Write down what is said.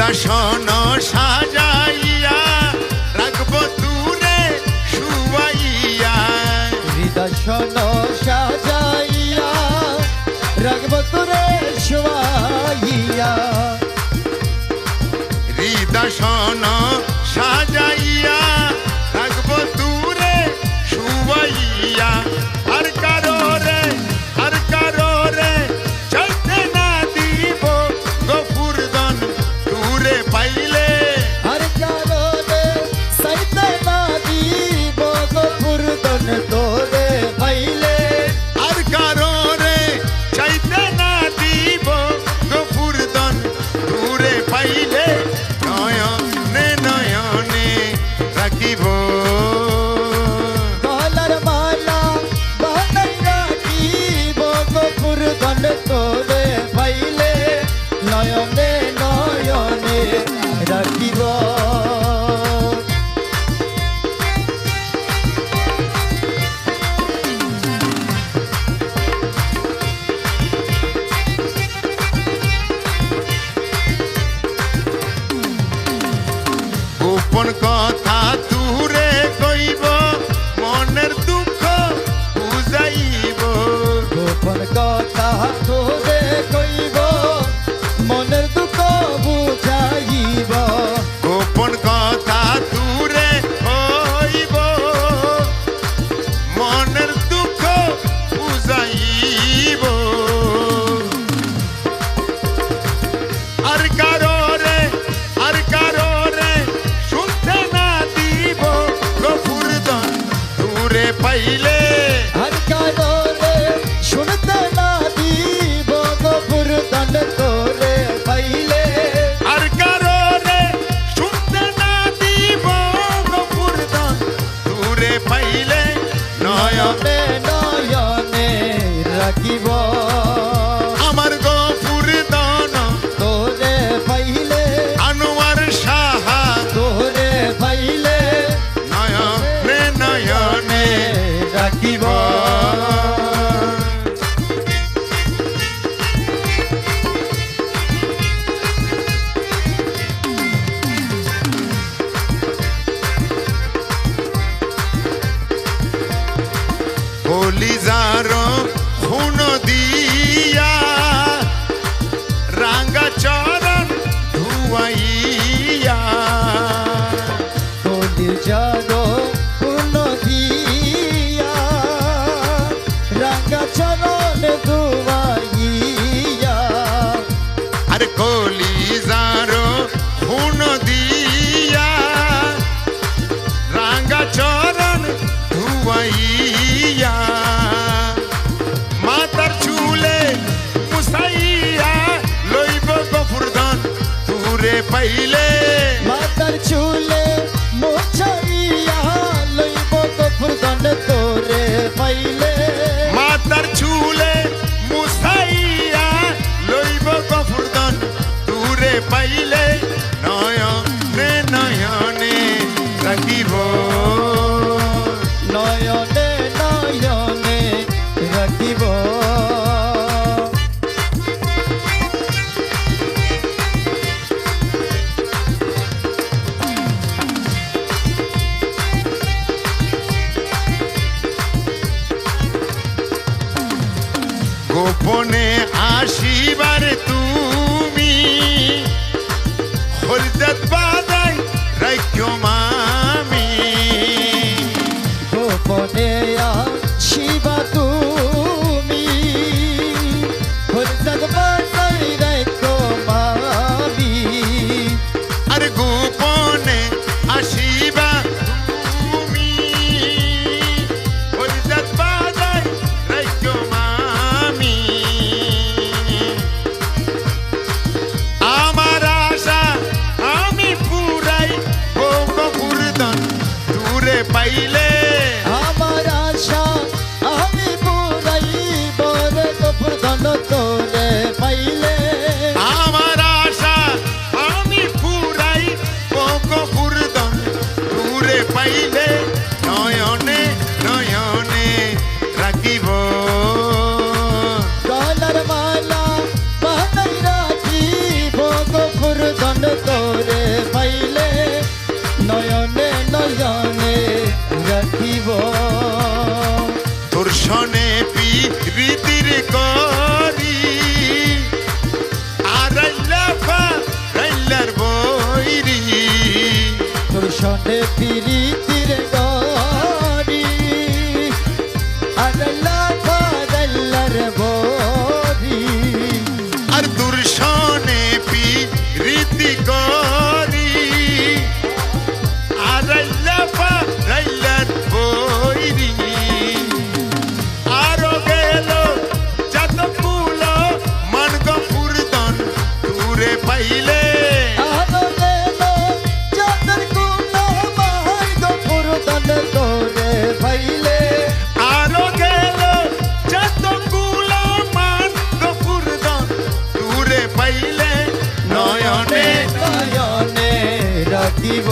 হৃদয় সাজাইয়া রাখবো তুরে শুয়াইয়া, হৃদয় সাজাইয়া রাখবো তোরে শুয়াইয়া, হৃদয় সাজাইয়া রাখবো তুরে শুয়াইয়া। আর কারো রে চলতে না দিব গফুরদন তুরে পাইলে, আর কারণে সাইতে না দিব গফুরদন তোরে পাইলে, আর কারো রে চাইতে না দিব গফুরদন তুরে পাইলে, নয়নে নয়নে রাখিব গলার মালা বানাই রাখিব গফুরদন তোরে পাইলে, নয়নে নয়নে রাখিব। গোপন কথা তুরে কইব মনের দুঃখ বুঝাইব, গোপন কথা তোরে কইব মনের দুঃখ বুঝাইব, গোপন কথা তুরে কইব মনের দুঃখ বুঝাইব। আর কারো রে শুনতে না দিব গফুরদন তুরে পাইলে, আর কারণে শুনতে না দিব গফুরদন তোরে পাইলে, আর কারো রে শুনতে না দিব গফুরদন তুরে পাইলে, নয়নে নয়নে নয়নে রাখিব আমার গফুরদন তোরে পাইলে, আনোয়ার সাহা তোরে পাইলে, নয়নে নয়নে রাখিব। কলিজার খুন দিয়া রাঙ্গা চরণ ধুয়াইয়া, কলিজারো পূর্ণ দিয়া রাঙ্গা চরণ ধুয়াইয়া, আর কলিজার খুন দিয়া রাঙ্গা চরণ ধুয়াইয়া, মাতার চুলে মুসাইয়া লইব গফুরদন তুরে পাইলে, মাতার চুলে মোছাইয়া লইব গফুরদন তোরে পাইলে, মাতার চুলে মুসাইয়া লইব গফুরদন তুরে পাইলে, নয়নে নয়নে রাখিব নয়নে নয়নে রাখিব। গোপনে আসিবার তুমি হলদত বাদাই রাখ্য মামি, গোপনে আসিবা তুমি হরদত বাসাই রাখো মামি, আর গোপনে আসিবা তুমি হলদত বাদাই রাখ্য মামি, আমার আশা আমি পুরাই গফুরদন তুরে পাইলে, আমার আশা আমি পুরাই নয়নে নয়নে রাখিব